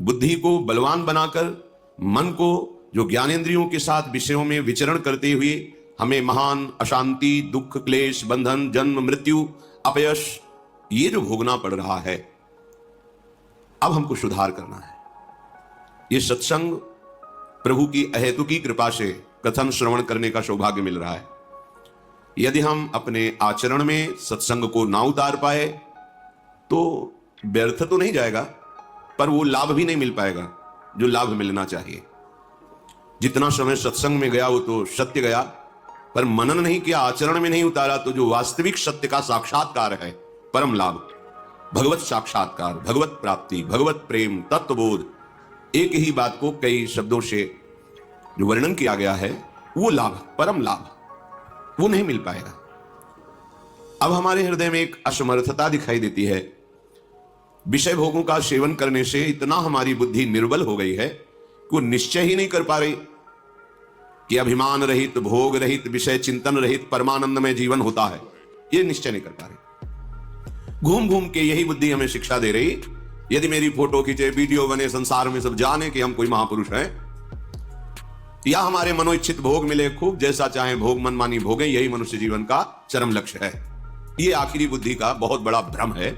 बुद्धि को बलवान बनाकर मन को जो ज्ञानेंद्रियों के साथ विषयों में विचरण करते हुए हमें महान अशांति, दुख, क्लेश, बंधन, जन्म, मृत्यु, अपयश ये जो भोगना पड़ रहा है, अब हमको सुधार करना है। ये सत्संग प्रभु की अहेतुकी कृपा से कथन श्रवण करने का सौभाग्य मिल रहा है। यदि हम अपने आचरण में सत्संग को ना उतार पाए तो व्यर्थ तो नहीं जाएगा, पर वो लाभ भी नहीं मिल पाएगा जो लाभ मिलना चाहिए। जितना समय सत्संग में गया वो तो सत्य गया, पर मनन नहीं किया, आचरण में नहीं उतारा, तो जो वास्तविक सत्य का साक्षात्कार है, परम लाभ, भगवत साक्षात्कार, भगवत प्राप्ति, भगवत प्रेम, तत्वबोध, एक ही बात को कई शब्दों से जो वर्णन किया गया है, वो लाभ, परम लाभ, वो नहीं मिल पाएगा। अब हमारे हृदय में एक असमर्थता दिखाई देती है। विषय भोगों का सेवन करने से इतना हमारी बुद्धि निर्बल हो गई है कि वो निश्चय ही नहीं कर पा रही कि अभिमान रहित, भोग रहित, विषय चिंतन रहित परमानंदमय जीवन होता है। ये निश्चय नहीं कर पा रही। घूम घूम के यही बुद्धि हमें शिक्षा दे रही, यदि मेरी फोटो खींचे, वीडियो बने, संसार में सब जाने कि हम कोई महापुरुष हैं, या हमारे मनोइच्छित भोग मिले, खूब जैसा चाहे भोग मनमानी भोगे, यही मनुष्य जीवन का चरम लक्ष्य है। ये आखिरी बुद्धि का बहुत बड़ा भ्रम है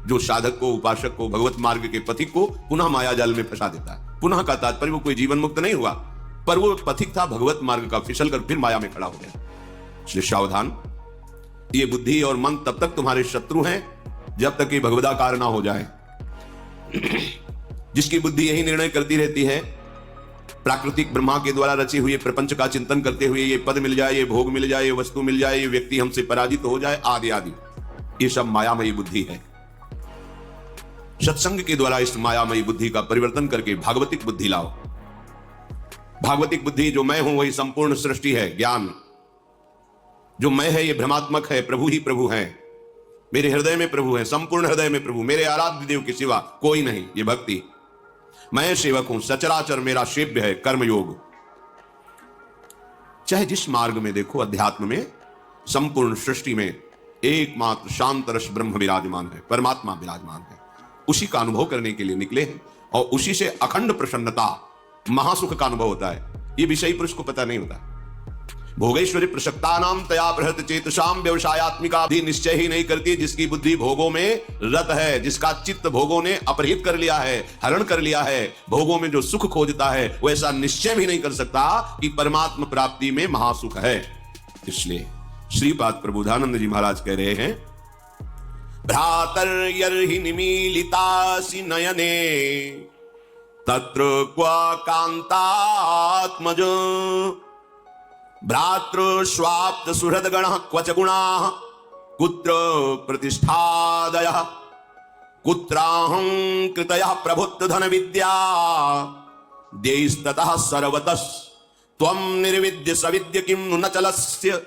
जो साधक को, उपासक को, भगवत मार्ग के पथिक को पुनः माया जाल में फंसा देता है। पुनः का तात्पर्य वो कोई जीवन मुक्त नहीं हुआ, पर वो पथिक था भगवत मार्ग का, फिसल कर फिर माया में खड़ा हो गया। इसलिए सावधान, ये बुद्धि और मन तब तक तुम्हारे शत्रु हैं जब तक ये भगवदाकार ना हो जाए। जिसकी बुद्धि यही निर्णय करती रहती है, प्राकृतिक ब्रह्मा के द्वारा रचे हुए प्रपंच का चिंतन करते हुए, ये पद मिल जाए, ये भोग मिल जाए, ये वस्तु मिल जाए, ये व्यक्ति हमसे पराजित हो जाए, आदि आदि, ये सब मायामयी बुद्धि है। सत्संग के द्वारा इस मायामयी बुद्धि का परिवर्तन करके भागवतिक बुद्धि लाओ। भागवतिक बुद्धि, जो मैं हूं वही संपूर्ण सृष्टि है, ज्ञान जो मैं है ये भ्रमात्मक है, प्रभु ही प्रभु है, मेरे हृदय में प्रभु है, संपूर्ण हृदय में प्रभु, मेरे आराध्य देव के सिवा कोई नहीं, ये भक्ति। मैं सेवक हूं, सचराचर मेरा सेव्य है, कर्मयोग। चाहे जिस मार्ग में देखो, अध्यात्म में, संपूर्ण सृष्टि में एकमात्र शांत रस ब्रह्म विराजमान है, परमात्मा विराजमान है। उसी का अनुभव करने के लिए निकले हैं और उसी से अखंड प्रसन्नता, महासुख का अनुभव होता है। ये विषयी पुरुष को पता नहीं होता। भोगेश्वरी प्रसक्ता नाम तया प्रहत चेतसाम व्यवसायत्मिका भी निश्चय ही नहीं करती, जिसकी बुद्धि भोगों में रत है, जिसका चित्त भोगों ने अपहृत कर लिया है, हरण कर लिया है, भोगों में जो सुख खोजता है वो ऐसा निश्चय भी नहीं कर सकता कि परमात्मा प्राप्ति में महासुख है। इसलिए श्रीपाद प्रबोधानंद जी महाराज कह रहे हैं, भ्रातर्यर्हि निमीलितासि नयने तत्र क्वा कांतात्मज भ्रातृ स्वाप्त सुहृद गण क्वच गुणा कुत्र प्रतिष्ठादय कुत्राहं कृतयः प्रभुत्व धन विद्या देस्ततः सर्वतः त्वं निर्विद्य सविद्य किं न चलस्य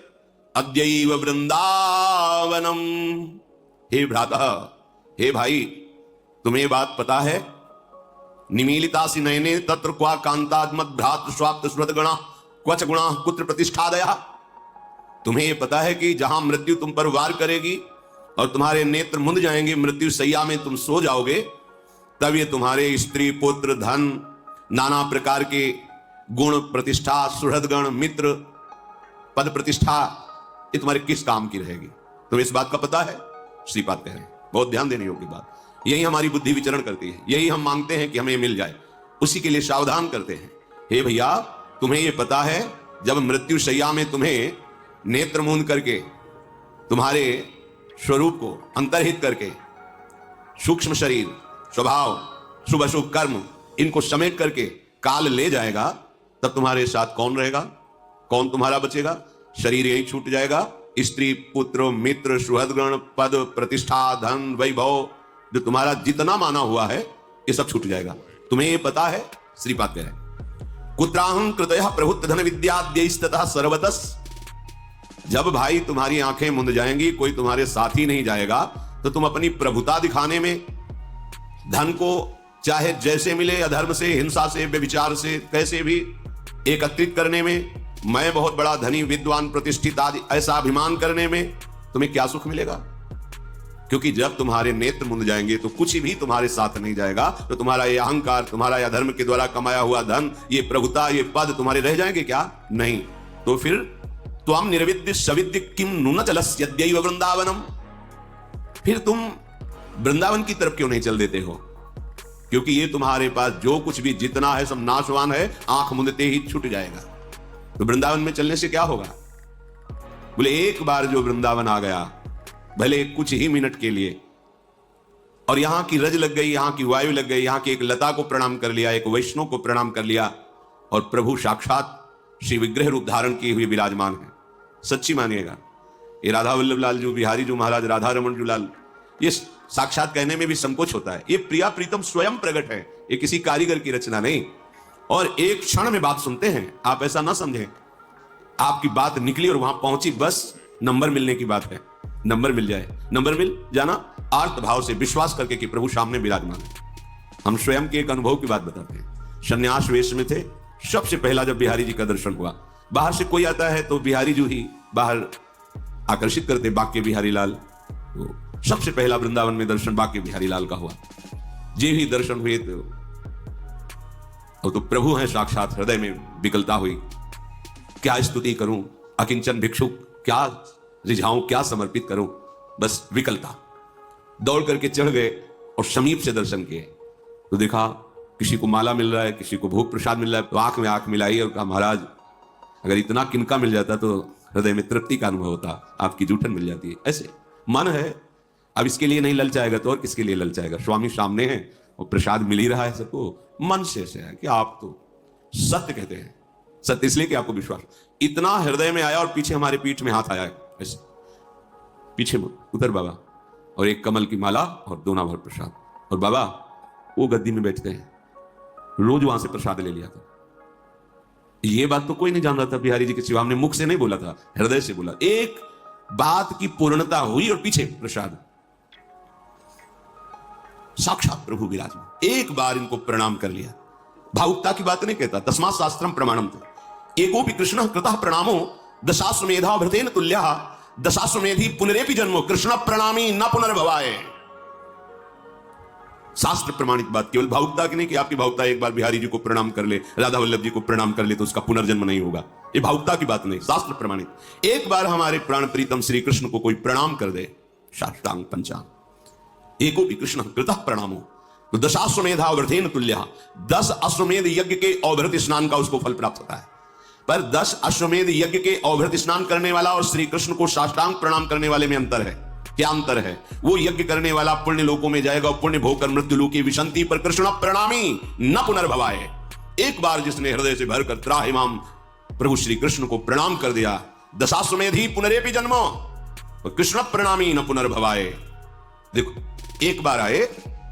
अद्यैव वृंदावनम। हे भ्राता, हे भाई, तुम्हें बात पता है? निमीलितासि नयने तत्र क्वा कांतात्मज भ्रातृ स्वाप्त सुहृद गणा क्वच गुणा कुत्र प्रतिष्ठादया। तुम्हें यह पता है कि जहां मृत्यु तुम पर वार करेगी और तुम्हारे नेत्र मुंद जाएंगे, मृत्यु सैया में तुम सो जाओगे, तब ये तुम्हारे स्त्री, पुत्र, धन, नाना प्रकार के गुण, प्रतिष्ठा, सुहृदगण, मित्र, पद प्रतिष्ठा, ये तुम्हारे किस काम की रहेगी? तुम्हें इस बात का पता है? श्रीपाद कह रहे हैं, बहुत ध्यान देने योग्य बात। यही हमारी बुद्धि विचरण करती है, यही हम मांगते हैं कि हमें मिल जाए, उसी के लिए सावधान करते हैं। हे भैया, तुम्हें यह पता है जब मृत्यु शैया में तुम्हें नेत्र मूंद करके, तुम्हारे स्वरूप को अंतर्हित करके, सूक्ष्म शरीर, स्वभाव, शुभ अशुभ कर्म, इनको समेट करके काल ले जाएगा, तब तुम्हारे साथ कौन रहेगा? कौन तुम्हारा बचेगा? शरीर यही छूट जाएगा। स्त्री, पुत्र, मित्र, सुहृदगण, पद, प्रतिष्ठा, धन, वैभव, जो तुम्हारा जितना माना हुआ है, ये सब छूट जाएगा। तुम्हें ये पता है? श्रीपाद कह रहे हैं, कुत्राहं कृतयः प्रभुत्व धन विद्याद्यैस्ततः सर्वतः। जब भाई तुम्हारी आंखें मुंद जाएंगी, कोई तुम्हारे साथ ही नहीं जाएगा, तो तुम अपनी प्रभुता दिखाने में, धन को चाहे जैसे मिले, अधर्म से, हिंसा से, व्यभिचार से, कैसे भी एकत्रित करने में, मैं बहुत बड़ा धनी, विद्वान, प्रतिष्ठित आदि ऐसा अभिमान करने में तुम्हें क्या सुख मिलेगा? क्योंकि जब तुम्हारे नेत्र मुंद जाएंगे तो कुछ भी तुम्हारे साथ नहीं जाएगा। तो तुम्हारा ये अहंकार, तुम्हारा यह धर्म के द्वारा कमाया हुआ धन, ये प्रभुता, ये पद तुम्हारे रह जाएंगे क्या? नहीं। तो फिर त्वम निर्विद्य सविद्य किम नुन चलस्यद्यैव वृंदावनम, फिर तुम वृंदावन की तरफ क्यों नहीं चल देते हो? क्योंकि ये तुम्हारे पास जो कुछ भी जितना है सब नाशवान है, आंख मुंदते ही छूट जाएगा। तो वृंदावन में चलने से क्या होगा? बोले एक बार जो वृंदावन आ गया, भले कुछ ही मिनट के लिए, और यहां की रज लग गई, यहां की वायु लग गई, यहां की एक लता को प्रणाम कर लिया, एक वैष्णव को प्रणाम कर लिया, और प्रभु साक्षात श्री विग्रह रूप धारण किए हुए विराजमान है। सच्ची मानिएगा, ये राधा वल्लभ लाल जो बिहारी जो महाराज राधा रमन जो लाल, ये साक्षात कहने में भी संकोच होता है। ये प्रिया प्रीतम स्वयं प्रकट है, ये किसी कारीगर की रचना नहीं। और एक क्षण में बात सुनते हैं, आप ऐसा ना समझें आपकी बात निकली और वहां पहुंची, बस नंबर मिलने की बात है। नंबर मिल जाए, नंबर मिल जाना, आर्त भाव से विश्वास करके कि प्रभु सामने विराजमान है। हम स्वयं के एक अनुभव की बात बताते हैं। संन्यास वेश में थे, सबसे पहला जब बिहारी जी का दर्शन हुआ, बाहर से कोई आता है तो बिहारी जी ही बाहर आकर्षित करते, बाके बिहारी लाल। तो सबसे पहला वृंदावन में दर्शन बाके बिहारी लाल का हुआ। जे भी दर्शन हुए तो प्रभु हैं साक्षात, हृदय में विकलता हुई, क्या स्तुति करूं, अकिंचन भिक्षुक, क्या रिझाऊं, क्या समर्पित करूं, बस विकलता। दौड़ करके चढ़ गए और समीप से दर्शन किए तो देखा किसी को माला मिल रहा है, किसी को भोग प्रसाद मिल रहा है। तो आंख में आंख मिलाई और कहा, महाराज अगर इतना किनका मिल जाता तो हृदय में तृप्ति का अनुभव होता, आपकी जूठन मिल जाती है। ऐसे मन है, अब इसके लिए नहीं ललचाएगा तो और किसके लिए ललचाएगा? स्वामी सामने है और प्रसाद मिल ही रहा है सबको। मन से है कि आप तो सत्य कहते हैं, सत्य इसलिए कि आपको विश्वास इतना हृदय में आया, और पीछे हमारे पीठ में हाथ आया है, ऐसे पीछे उधर बाबा, और एक कमल की माला और दोना भर प्रसाद। और बाबा वो गद्दी में बैठते हैं, रोज वहां से प्रसाद ले लिया था। ये बात तो कोई नहीं जान रहा था बिहारी जी के सिवा, हमने मुख से नहीं बोला था, हृदय से बोला। एक बात की पूर्णता हुई और पीछे प्रसाद, साक्षात प्रभु विराजमान। एक बार इनको प्रणाम कर लिया, भावुकता की बात नहीं कहता, तस्मात् शास्त्रम प्रमाणम थे। एकोपि कृष्ण कृतः प्रणामो दशाश्वमेधा भृतेन तुल्यः दशाश्वमेधी पुनरेपि जन्मो कृष्ण प्रणामी न पुनर्भवाय। शास्त्र प्रमाणित बात, केवल भावुकता की नहीं कि आपकी भावुकता एक बार बिहारी जी को प्रणाम कर ले, राधा वल्लभ जी को प्रणाम कर ले तो उसका पुनर्जन्म नहीं होगा, ये भावुकता की बात नहीं, शास्त्र प्रमाणित। एक बार हमारे प्राण प्रीतम श्री कृष्ण को कोई प्रणाम कर दे, साष्टांग पंचांग, एको भी कृष्ण कृतः प्रणामो तो दशाश्वमेधा वृथेन तुल्यः, 10 अश्वमेध यज्ञ के अवभृत स्नान का उसको फल प्राप्त होता है। पर 10 अश्वमेध यज्ञ के अवभृत स्नान करने वाला और श्री कृष्ण को साष्टांग प्रणाम करने वाले में अंतर है। क्या अंतर है? वो यज्ञ करने वाला पुण्य लोकों में जाएगा और पुण्य भोग कर मृत्यु लोकी विशंति, पर कृष्ण प्रणामी न पुनर्भवाए। एक बार जिसने हृदय से भरकर त्राहिमाम प्रभु श्री कृष्ण को प्रणाम कर दिया, दशाश्वमेधी पुनरेपि जन्मो, कृष्ण प्रणामी न पुनर्भवाए। देखो, एक बार आए,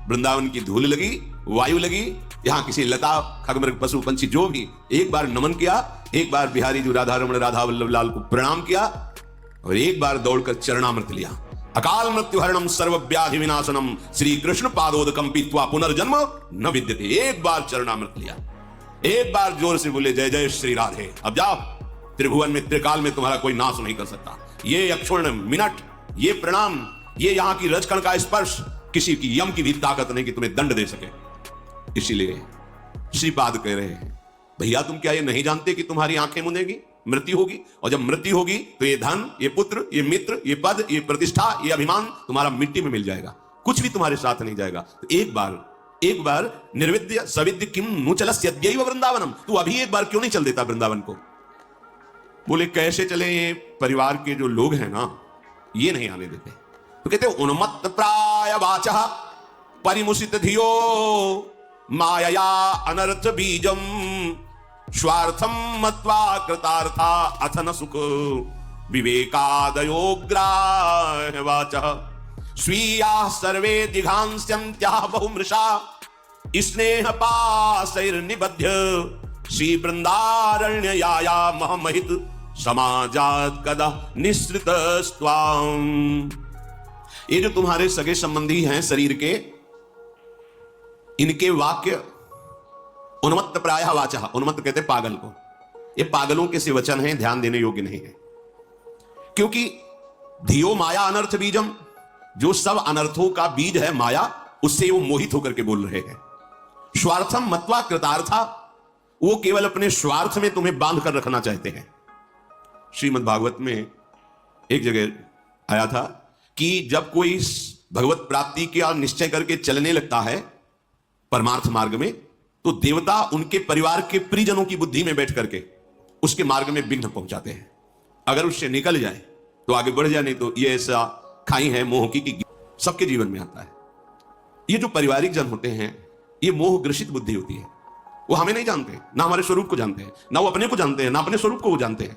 वृंदावन की धूल लगी, वायु लगी, यहां किसी लता खगमृग पशु पंछी जो भी, एक बार नमन किया, एक बार बिहारी जी राधा रमण राधा वल्लभ लाल को प्रणाम किया, और एक बार दौड़कर चरणामृत लिया। अकाल मृत्यु हरणम सर्व व्याधि विनाशनम श्री कृष्ण पादोदकम पीत्वा पुनर्जन्म न विद्यते। एक बार चरणामृत लिया, एक बार जोर से बोले जय जय श्री राधे। अब जाओ, त्रिभुवन में त्रिकाल में तुम्हारा कोई नाश नहीं कर सकता। ये अक्षुण्ण मिनट, ये प्रणाम, ये यहां की रजकण का स्पर्श, किसी की यम की भी ताकत नहीं कि तुम्हें दंड दे सके। इसीलिए श्रीपाद कह रहे हैं, भैया तुम क्या ये नहीं जानते कि तुम्हारी आंखें मुंदेगी, मृत्यु होगी, और जब मृत्यु होगी तो ये धन, ये पुत्र, ये मित्र, ये पद, ये प्रतिष्ठा, ये अभिमान तुम्हारा मिट्टी में मिल जाएगा, कुछ भी तुम्हारे साथ नहीं जाएगा। तो एक बार निर्विद्य सविद्य किम नु चलस्यद्यैव वृंदावनम, तू अभी एक बार क्यों नहीं चल देता वृंदावन को? बोले कैसे चले? ये परिवार के जो लोग हैं ना, ये नहीं आने देते। तो कहते उन्मत्त प्राय वाचः परिमुषित धियो मायया अनर्थ बीजम स्वार्थम मत्वा कृतार्था अथ न सुख विवेकादयोग्राह वाचः स्वीयाः सर्वे दिघांस्यन्त्याः बहुमृषा स्नेह पाशैर्निबध्य श्री वृंदारण्यया महमहित समाजात कदा निःसृतस्त्वाम्। ये जो तुम्हारे सगे संबंधी हैं शरीर के, इनके वाक्य उन्मत्त प्रायः वाचः, उन्मत्त कहते पागल को, ये पागलों के से वचन हैं, ध्यान देने योग्य नहीं है। क्योंकि धियो माया अनर्थ बीजम, जो सब अनर्थों का बीज है माया, उससे वो मोहित होकर के बोल रहे हैं। स्वार्थम मत्वा कृतार्था, वो केवल अपने स्वार्थ में तुम्हें बांध कर रखना चाहते हैं। श्रीमद् भागवत में एक जगह आया था कि जब कोई भगवत प्राप्ति का निश्चय करके चलने लगता है परमार्थ मार्ग में, तो देवता उनके परिवार के परिजनों की बुद्धि में बैठ करके उसके मार्ग में विघ्न पहुंचाते हैं। अगर उससे निकल जाए तो आगे बढ़ जाए, नहीं तो ये ऐसा खाई है मोह की कि सबके जीवन में आता है। ये जो पारिवारिक जन होते हैं, ये मोह ग्रसित बुद्धि होती है। वो हमें नहीं जानते, ना हमारे स्वरूप को जानते हैं, ना वो अपने को जानते हैं, ना अपने स्वरूप को वो जानते हैं।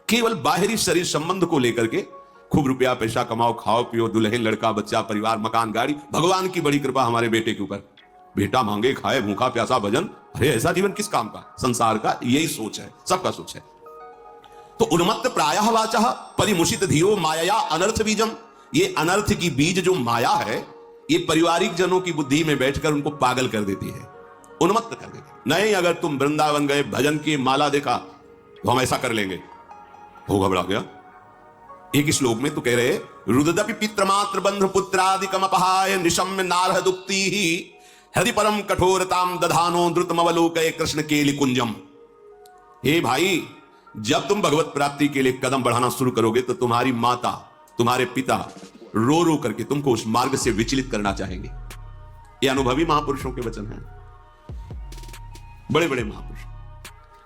केवल बाहरी शरीर संबंध को लेकर के खूब रुपया पैसा कमाओ, खाओ पियो, दुल्हन लड़का बच्चा परिवार मकान गाड़ी, भगवान की बड़ी कृपा हमारे बेटे के ऊपर, बेटा मांगे खाए भूखा प्यासा भजन। अरे ऐसा जीवन किस काम का? संसार का यही सोच है, सबका सोच है। तो उन्मत्त प्रायः वाचः परिमुषित धीरो माया अनर्थ बीजम, ये अनर्थ की बीज जो माया है, ये पारिवारिक जनों की बुद्धि में बैठकर उनको पागल कर देती है, उन्मत्त कर देती है। नहीं, अगर तुम वृंदावन गए, भजन की माला देखा, तो हम ऐसा कर लेंगे। वो घबरा गया। एक श्लोक में तो कह रहे, रुददपि पितृमात्र बंधु पुत्रादिकम अपहाय निशम्य नारह दुक्ति ही हृदि परम कठोरताम दधानो द्रुतमवलोकये कृष्ण केलि कुंजम। हे भाई, जब तुम भगवत प्राप्ति के लिए कदम बढ़ाना शुरू करोगे तो तुम्हारी माता, तुम्हारे पिता रो रो करके तुमको उस मार्ग से विचलित करना चाहेंगे। ये अनुभवी महापुरुषों के वचन हैं, बड़े बड़े महापुरुष।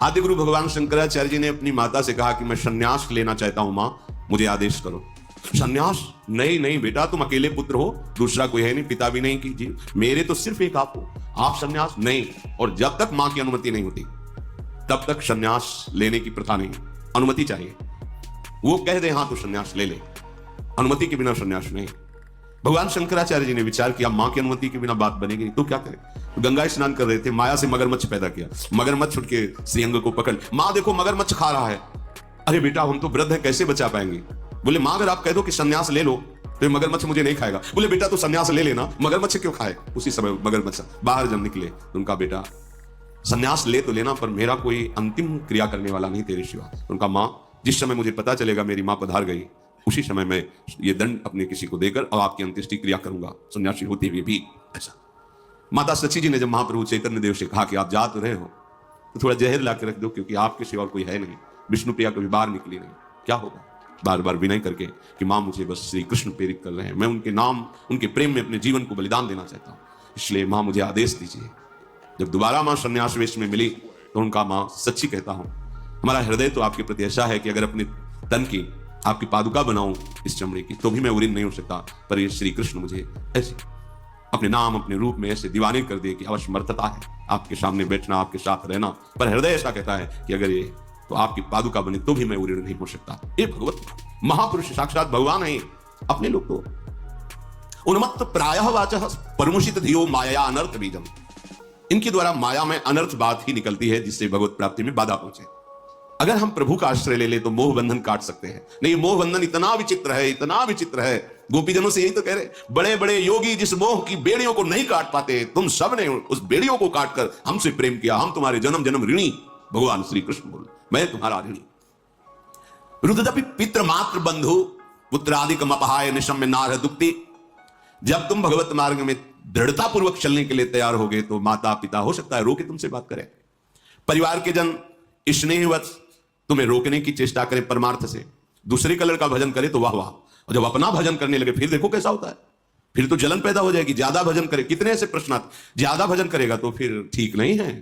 आदि गुरु भगवान शंकराचार्य जी ने अपनी माता से कहा कि मैं संन्यास लेना चाहता हूं मां, मुझे आदेश करो। संन्यास? नहीं नहीं बेटा, तुम अकेले पुत्र हो, दूसरा कोई है नहीं, पिता भी नहीं कीजिए, मेरे तो सिर्फ एक आप हो, आप संन्यास नहीं। और जब तक मां की अनुमति नहीं होती तब तक संन्यास लेने की प्रथा नहीं, अनुमति चाहिए। वो कह दे हां तो संन्यास ले ले, अनुमति के बिना संन्यास नहीं। भगवान शंकराचार्य जी ने विचार किया मां की अनुमति के बिना बात बनेगी नहीं, तो क्या करें? तो गंगा स्नान कर रहे थे, माया से मगरमच्छ पैदा किया, मगरमच्छ उठ के श्रीअंग को पकड़, मां देखो मगरमच्छ खा रहा है। अरे बेटा, हम तो वृद्ध हैं, कैसे बचा पाएंगे? बोले मां अगर आप कह दो कि संन्यास ले लो तो मगरमच्छ मुझे नहीं खाएगा। बोले बेटा तो संन्यास ले लेना, मगरमच्छ क्यों खाए? उसी समय मगरमच्छ बाहर जब निकले तो उनका बेटा संन्यास ले तो लेना, पर मेरा कोई अंतिम क्रिया करने वाला नहीं तेरे सिवा। उनका मां, जिस समय मुझे पता चलेगा मेरी मां पधार गई, उसी समय मैं ये दंड अपने किसी को देकर और आपकी अंत्येष्टि क्रिया करूंगा, सन्यासी होते हुए भी। ऐसा माता सची जी ने जब महाप्रभु चैतन्य देव से कहा कि आप जा तो रहे हो तो थोड़ा जहर ला के रख दो, क्योंकि आपके सिवा कोई है नहीं, विष्णु प्रिया कभी बाहर निकली नहीं, क्या होगा? बार बार विनय करके कि मां मुझे बस श्री कृष्ण प्रेरित कर रहे हैं, मैं उनके नाम उनके प्रेम में अपने जीवन को बलिदान देना चाहता हूं, इसलिए मां मुझे आदेश दीजिए। जब दोबारा मां संन्यास वेश में मिली तो उनका मां, सच्ची कहता हूं, हमारा हृदय तो आपके प्रति ऐसा है कि अगर अपने तन की आपकी पादुका बनाऊं इस चमड़े की तो भी मैं उरीन नहीं हो सकता, पर ये श्री कृष्ण मुझे ऐसे अपने नाम अपने रूप में ऐसे दीवाने कर दे कि अवश्यमर्थता है आपके सामने बैठना, आपके साथ रहना, पर हृदय ऐसा कहता है कि अगर ये तो आपकी पादुका बने तो भी मैं उरीन नहीं हो सकता। ये भगवत महापुरुष साक्षात भगवान है। अपने लोग तो उन्मत्त प्रायः वाचः परमुषित धियो माया अनर्थ बीजम, इनके द्वारा माया में अनर्थ बात ही निकलती है जिससे भगवत प्राप्ति में बाधा पहुंचे। अगर हम प्रभु का आश्रय ले ले तो मोह बंधन काट सकते हैं। नहीं, मोह बंधन इतना विचित्र है, इतना विचित्र है। गोपीजनों से यही तो कह रहे, बड़े बड़े योगी जिस मोह की बेड़ियों को नहीं काट पाते, तुम सब ने उस बेड़ियों को काटकर हमसे प्रेम किया, हम तुम्हारे जन्म जन्म ऋणी। भगवान श्री कृष्ण बोले, मैं तुम्हारा ऋणी। रुददपि पितृमात्र बंधु पुत्रादिकम अपहाय निशम्य नारह दुक्ति, जब तुम भगवत मार्ग में दृढ़ता पूर्वक चलने के लिए तैयार होगे तो माता पिता हो सकता है रोके तुमसे बात करें, परिवार के जन स्नेहवश तुम्हें रोकने की चेष्टा करें, परमार्थ से दूसरे कलर का भजन करे तो वाह वाह, और जब अपना भजन करने लगे फिर देखो कैसा होता है, फिर तो जलन पैदा हो जाएगी। ज्यादा भजन करे, कितने ऐसे प्रश्न आते, ज्यादा भजन करेगा तो फिर ठीक नहीं है,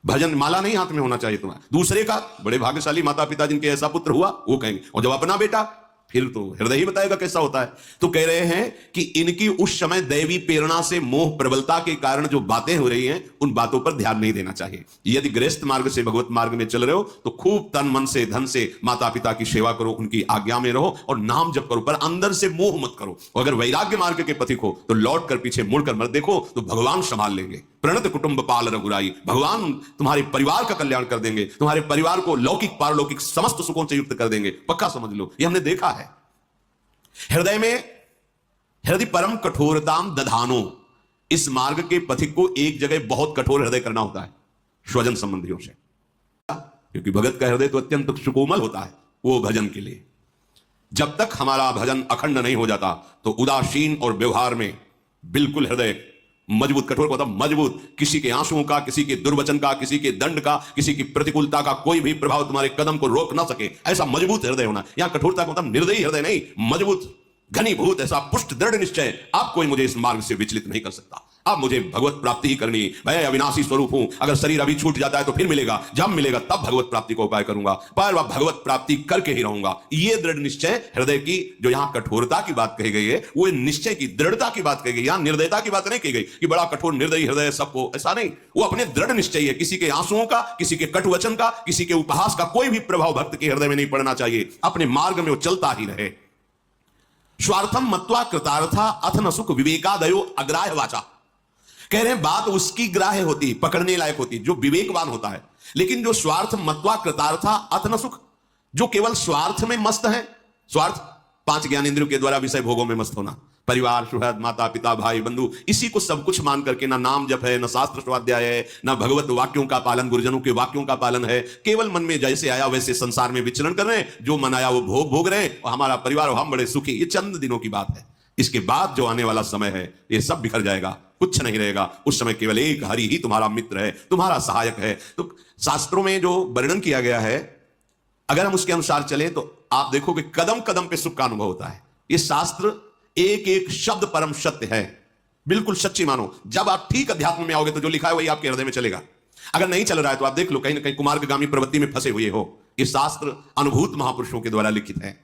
भजन माला नहीं हाथ में होना चाहिए तुम्हारा, दूसरे का। बड़े भाग्यशाली माता पिता जिनके ऐसा पुत्र हुआ वो कहेंगे, और जब अपना बेटा, फिर तो हृदय ही बताएगा कैसा होता है। तो कह रहे हैं कि इनकी उस समय दैवी प्रेरणा से मोह प्रबलता के कारण जो बातें हो रही हैं उन बातों पर ध्यान नहीं देना चाहिए। यदि गृहस्थ मार्ग से भगवत मार्ग में चल रहे हो तो खूब तन मन से धन से माता पिता की सेवा करो, उनकी आज्ञा में रहो और नाम जप करो, पर अंदर से मोह मत करो। और अगर वैराग्य मार्ग के पथिक हो तो लौट कर पीछे मुड़कर मत देखो, तो भगवान संभाल लेंगे। प्रणत कुटुंब पाल रघुराई, भगवान तुम्हारे परिवार का कल्याण कर देंगे, तुम्हारे परिवार को लौकिक पारलौकिक समस्त सुखों से युक्त कर देंगे, पक्का समझ लो, ये हमने देखा है। हृदय में हृदय परम कठोरताम दधानो, इस मार्ग के पथिक को एक जगह बहुत कठोर हृदय करना होता है स्वजन संबंधियों से, क्योंकि भगत का हृदय तो अत्यंत सुकोमल होता है वो भजन के लिए। जब तक हमारा भजन अखंड नहीं हो जाता तो उदासीन और व्यवहार में बिल्कुल हृदय मजबूत, कठोर को मतलब मजबूत, किसी के आंसुओं का, किसी के दुर्वचन का, किसी के दंड का, किसी की प्रतिकूलता का कोई भी प्रभाव तुम्हारे कदम को रोक ना सके, ऐसा मजबूत हृदय होना। यहां कठोरता का मतलब निर्दयी हृदय नहीं, मजबूत, घनीभूत, ऐसा पुष्ट दृढ़ निश्चय। आप कोई मुझे इस मार्ग से विचलित नहीं कर सकता। अब मुझे भगवत प्राप्ति ही करनी, मैं अविनाशी स्वरूप हूं। अगर शरीर अभी छूट जाता है तो फिर मिलेगा, जब मिलेगा तब भगवत प्राप्ति को उपाय करूंगा, पर वह भगवत प्राप्ति करके ही रहूंगा। ये दृढ़ निश्चय हृदय की, जो यहां कठोरता की बात कही गई है, वो निश्चय की, दृढ़ता की बात कही गई। यहां निर्दयता की बात नहीं कही गई कि बड़ा कठोर निर्दयी हृदय सबको, ऐसा नहीं। वो अपने दृढ़ निश्चय है। किसी के आंसुओं का, किसी के कटुवचन का, किसी के उपहास का कोई भी प्रभाव भक्त के हृदय में नहीं पड़ना चाहिए। अपने मार्ग में वो चलता ही रहे। स्वार्थम मत्वा कृतार्था अथ न सुख विवेकादयो अग्राह्य वाचा। कह रहे हैं बात उसकी ग्राह्य होती, पकड़ने लायक होती, जो विवेकवान होता है। लेकिन जो स्वार्थ मत्वा कृतार्था अथ न सुख, जो केवल स्वार्थ में मस्त है, स्वार्थ 5 ज्ञानेंद्रियों के द्वारा विषय भोगों में मस्त होना, परिवार, सुहृद, माता पिता, भाई बंधु, इसी को सब कुछ मान करके ना नाम जप है, ना शास्त्र स्वाध्याय है, ना भगवत वाक्यों का पालन, गुरुजनों के वाक्यों का पालन है। केवल मन में जैसे आया वैसे संसार में विचरण कर रहे हैं, जो मन आया वो भोग रहे हैं, और हमारा परिवार और हम बड़े सुखी। ये चंद दिनों की बात है। इसके बाद जो आने वाला समय है, ये सब बिखर जाएगा, कुछ नहीं रहेगा। उस समय केवल एक हरि ही तुम्हारा मित्र है, तुम्हारा सहायक है। तो शास्त्रों में जो वर्णन किया गया है, अगर हम उसके अनुसार चले तो आप देखोगे कदम कदम पे सुख का अनुभव होता है। ये शास्त्र एक एक शब्द परम सत्य है, बिल्कुल सच्ची मानो। जब आप ठीक अध्यात्म में आओगे तो जो लिखा है वही आपके हृदय में चलेगा। अगर नहीं चल रहा है तो आप देख लो, कहीं ना कहीं कुमार्गामी प्रवृत्ति में फंसे हुए हो। ये शास्त्र अनुभूत महापुरुषों के द्वारा लिखित है।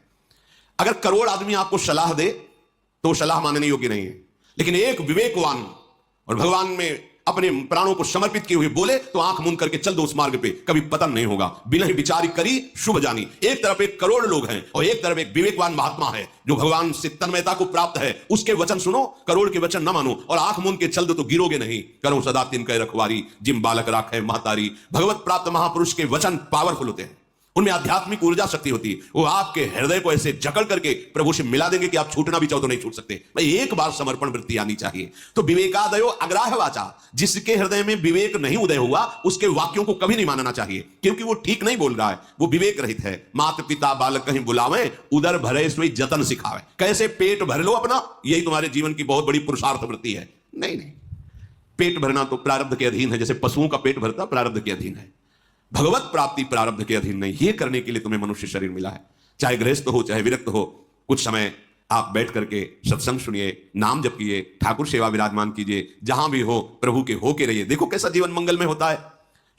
अगर करोड़ आदमी आपको सलाह दे तो सलाह मानने योग्य नहीं है, लेकिन एक विवेकवान और भगवान में अपने प्राणों को समर्पित किए हुए बोले तो आंख मूंद करके चल दो उस मार्ग पे, कभी पतन नहीं होगा। बिना ही विचारी करी शुभ जानी। एक तरफ एक करोड़ लोग हैं और एक तरफ एक विवेकवान महात्मा है जो भगवान से तन्मयता को प्राप्त है। उसके वचन सुनो, करोड़ के वचन न मानो, और आंख मूंद के चल दो तो गिरोगे नहीं। करो सदा तिनके रखवारी, जिम बालक राखे महतारी। भगवत प्राप्त महापुरुष के वचन पावरफुल होते हैं, उनमें आध्यात्मिक ऊर्जा शक्ति होती है। वो आपके हृदय को ऐसे जकड़ करके प्रभु से मिला देंगे कि आप छूटना भी चाहो तो नहीं छूट सकते। भाई एक बार समर्पण वृत्ति आनी चाहिए। तो विवेकादयो अग्राह्य वाचा, जिसके हृदय में विवेक नहीं उदय हुआ उसके वाक्यों को कभी नहीं मानना चाहिए, क्योंकि वो ठीक नहीं बोल रहा है, वो विवेक रहित है। माता पिता बालक कहीं बुलावे, उदर भरे सोई जतन सिखावे। कैसे पेट भर लो अपना, यही तुम्हारे जीवन की बहुत बड़ी पुरुषार्थ वृत्ति है। नहीं, पेट भरना तो प्रारब्ध के अधीन है, जैसे पशुओं का पेट भरता प्रारब्ध के अधीन है। भगवत प्राप्ति प्रारब्ध के अधीन नहीं। ये करने के लिए तुम्हें मनुष्य शरीर मिला है, चाहे गृहस्थ हो चाहे विरक्त हो। कुछ समय आप बैठ करके सत्संग सुनिए, नाम जपिए, ठाकुर सेवा विराजमान कीजिए, जहां भी हो प्रभु के होके रहिए। देखो कैसा जीवन मंगल में होता है।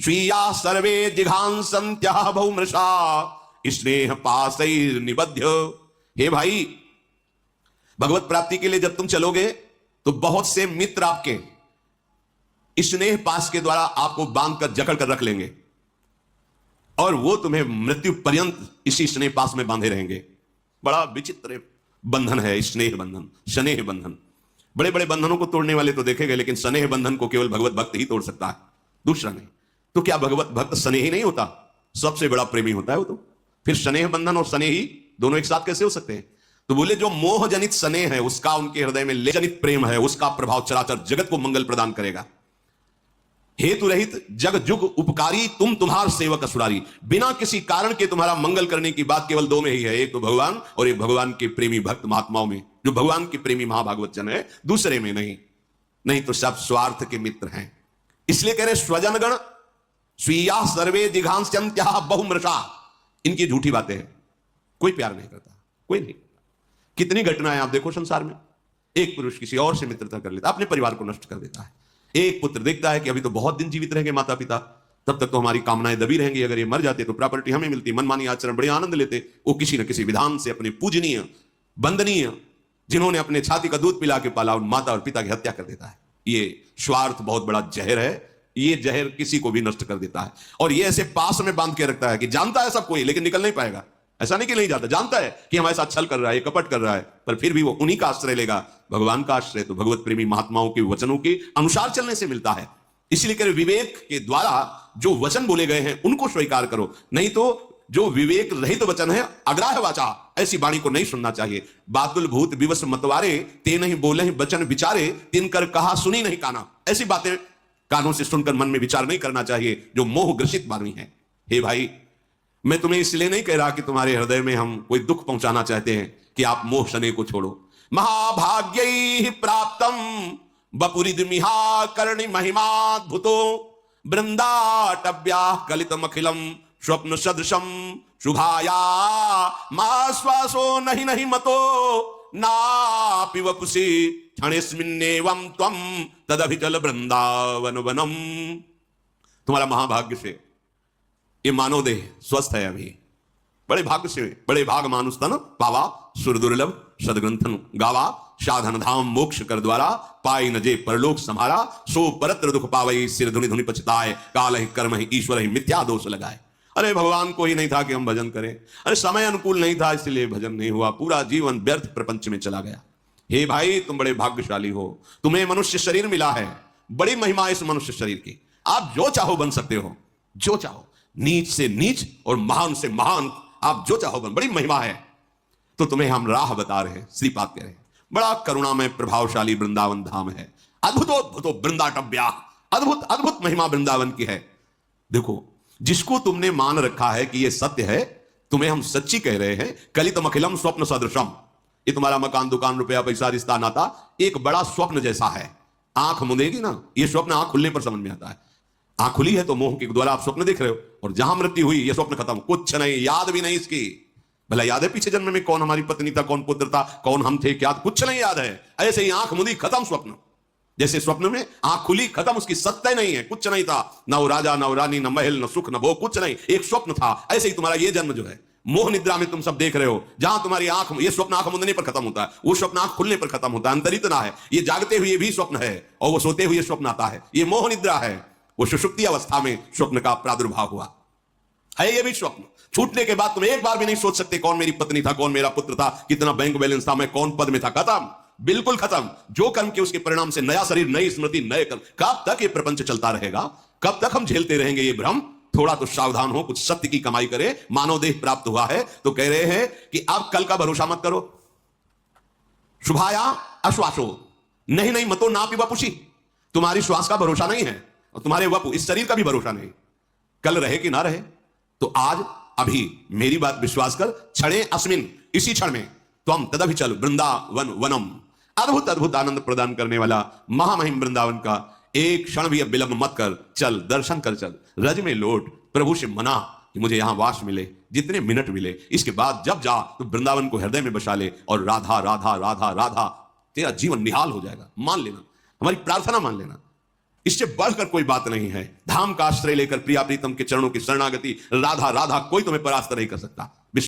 स्वीया सर्वे जिघांसन्त्यः बहुमृषा स्नेह पाशैर् निबध्य। हे भाई, भगवत प्राप्ति के लिए जब तुम चलोगे तो बहुत से मित्र आपके स्नेह पाश के द्वारा आपको बांध कर जकड़ कर रख लेंगे, और वो तुम्हें मृत्यु पर्यंत इसी स्नेह पास में बांधे रहेंगे। बड़ा विचित्र बंधन है स्नेह बंधन, स्नेह बंधन। बड़े बड़े बंधनों को तोड़ने वाले तो देखे गए, लेकिन स्नेह बंधन को केवल भगवत भक्त ही तोड़ सकता है, दूसरा नहीं। तो क्या भगवत भक्त स्नेही नहीं होता? सबसे बड़ा प्रेमी होता है वो तो। फिर स्नेह बंधन और स्नेही दोनों एक साथ कैसे हो सकते हैं? तो बोले जो मोह जनित स्नेह है उसका, उनके हृदय में ले जनित प्रेम है, उसका प्रभाव चराचर जगत को मंगल प्रदान करेगा। हेतु रहित जग जुग उपकारी, तुम तुम्हार सेवक असुरारी। बिना किसी कारण के तुम्हारा मंगल करने की बात केवल दो में ही है, एक तो भगवान और एक भगवान के प्रेमी भक्त महात्माओं में, जो भगवान के प्रेमी महाभागवत जन है, दूसरे में नहीं। नहीं तो सब स्वार्थ के मित्र हैं। इसलिए कह रहे स्वजनगण स्वीया सर्वे जिघांस्यन्त्यः बहुमृषा। इनकी झूठी बातें हैं, कोई प्यार नहीं करता, कोई नहीं। कितनी घटनाएं आप देखो संसार में, एक पुरुष किसी और से मित्रता कर लेता, अपने परिवार को नष्ट कर देता है। एक पुत्र देखता है कि अभी तो बहुत दिन जीवित रहेंगे माता पिता, तब तक तो हमारी कामनाएं दबी रहेंगी, अगर ये मर जाते तो प्रॉपर्टी हमें मिलती। मनमानी आचरण बड़े आनंद लेते। वो किसी न किसी विधान से अपने पूजनीय वंदनीय, जिन्होंने अपने छाती का दूध पिला के पाला, उन माता और पिता की हत्या कर देता है। ये स्वार्थ बहुत बड़ा जहर है। ये जहर किसी को भी नष्ट कर देता है, और ये ऐसे पास में बांध के रखता है कि जानता है सब कोई, लेकिन निकल नहीं पाएगा। ऐसा नहीं कि नहीं जाता, जानता है कि हमारे साथ छल कर रहा है, कपट कर रहा है, पर फिर भी वो उन्हीं का आश्रय लेगा। भगवान का आश्रय तो भगवत प्रेमी महात्माओं के वचनों के अनुसार चलने से मिलता है। इसलिए कह विवेक के द्वारा जो वचन बोले गए हैं उनको स्वीकार करो, नहीं तो जो विवेक रहित वचन है, अग्राह्य वाचा, ऐसी वाणी को नहीं सुनना चाहिए। बातुल भूत विवश मतवारे, ते नहीं बोले ही वचन विचारे, तिन कर कहा सुनी नहीं काना। ऐसी बातें कानों से सुनकर मन में विचार नहीं करना चाहिए, जो मोह ग्रसित वाणी है। हे भाई, मैं तुम्हें इसलिए नहीं कह रहा कि तुम्हारे हृदय में हम कोई दुख पहुंचाना चाहते हैं कि आप मोह शनि को छोड़ो। महाभाग्य प्राप्तम बपुरिदमिहा कर्णि महिमाद्भुतो वृंदाटव्या कलितमखिलम स्वप्न सदृशम शुभाया माश्वासो नहीं नहीं मतो नापि वपुषि क्षणेस्मिन्नेवं त्वं तदभिचल वृंदावन वनम। तुम्हारा महाभाग्य से ये मानव देह स्वस्थ है अभी, बड़े भाग्य से, बड़े भाग मानुष तन पावा सुर दुर्लभ सदग्रंथन गावा साधन धाम मोक्ष कर द्वारा पाई न जे परलोक संहारा सो परत्र दुख पावई सिर धुनि धुनि पछताए काल ही कर्म ही ईश्वर ही मिथ्या दोष लगाए। अरे भगवान को ही नहीं था कि हम भजन करें, अरे समय अनुकूल नहीं था इसलिए भजन नहीं हुआ, पूरा जीवन व्यर्थ प्रपंच में चला गया। हे भाई तुम बड़े भाग्यशाली हो, तुम्हें मनुष्य शरीर मिला है, बड़ी महिमा इस मनुष्य शरीर की। आप जो चाहो बन सकते हो, जो चाहो, नीच से नीच और महान से महान आप जो चाहो बन, बड़ी महिमा है। तो तुम्हें हम राह बता रहे हैं, श्रीपाद कह रहे हैं, बड़ा करुणा में प्रभावशाली वृंदावन धाम है, अद्भुतोद्भुतो वृंदाटव्या, अद्भुत अद्भुत महिमा वृंदावन की है। देखो जिसको तुमने मान रखा है कि यह सत्य है, तुम्हें हम सच्ची कह रहे हैं, कलितम अखिलम स्वप्न सदृशम। ये तुम्हारा मकान दुकान रुपया पैसा रिश्ता नाता एक बड़ा स्वप्न जैसा है। आंख मुंदेगी ना, ये स्वप्न आंख खुलने पर समझ में आता है। आंख खुली है तो मोह के द्वारा आप स्वप्न देख रहे हो, और जहां मृत्यु हुई ये स्वप्न खत्म, कुछ नहीं, याद भी नहीं इसकी। भला याद है पीछे जन्म में कौन हमारी पत्नी था, कौन पुत्र था, कौन हम थे, क्या, कुछ नहीं याद है। ऐसे ही आंख मुंदी खत्म स्वप्न, जैसे स्वप्न में आंख खुली खत्म, उसकी सत्ता नहीं है, कुछ नहीं था, न वो राजा न वो रानी, न महल न सुख न भोग, कुछ नहीं, एक स्वप्न था। ऐसे ही तुम्हारा ये जन्म जो है, मोह निद्रा में तुम सब देख रहे हो, जहां तुम्हारी आंख, ये स्वप्न आंख मुंदने पर खत्म होता है, वो स्वप्न आंख खुलने पर खत्म होता है, अंतर इतना है। ये जागते हुए भी स्वप्न है और वो सोते हुए स्वप्न आता है, ये मोह निद्रा है। वो सुषुप्ति अवस्था में स्वप्न का प्रादुर्भाव हुआ है, ये भी स्वप्न। छूटने के बाद तुम एक बार भी नहीं सोच सकते कौन मेरी पत्नी था, कौन मेरा पुत्र था, कितना बैंक बैलेंस था, मैं कौन पद में था, खत्म, बिल्कुल खत्म। जो कर्म के उसके परिणाम से नया शरीर, नई स्मृति, नए कर्म। कब तक ये प्रपंच चलता रहेगा, कब तक हम झेलते रहेंगे ये भ्रम? थोड़ा तो सावधान हो, कुछ सत्य की कमाई करे। मानव देह प्राप्त हुआ है तो कह रहे हैं कि अब कल का भरोसा मत करो। शुभाया अश्वासो नहीं नहीं मतो ना वपुषि, तुम्हारी श्वास का भरोसा नहीं है और तुम्हारे वपु इस शरीर का भी भरोसा नहीं, कल रहे कि ना रहे। तो आज अभी मेरी बात विश्वास कर, क्षणे अस्मिन, इसी क्षण में, त्वं तदभिचल वृंदावन वनम। अद्भुत अद्भुत आनंद प्रदान करने वाला महामहिम वृंदावन का एक क्षण भी अब विलंब मत कर, चल दर्शन कर, चल रज में लौट, प्रभु से मना कि मुझे यहां वास मिले, जितने मिनट मिले, इसके बाद जब जा तो वृंदावन को हृदय में बसा ले और राधा राधा राधा राधा, तेरा जीवन निहाल हो जाएगा। मान लेना, हमारी प्रार्थना मान लेना, इससे बढ़कर कोई बात नहीं है। धाम का आश्रय लेकर प्रिया प्रीतम के चरणों की शरणागति, राधा राधा, कोई तुम्हें परास्त नहीं कर सकता।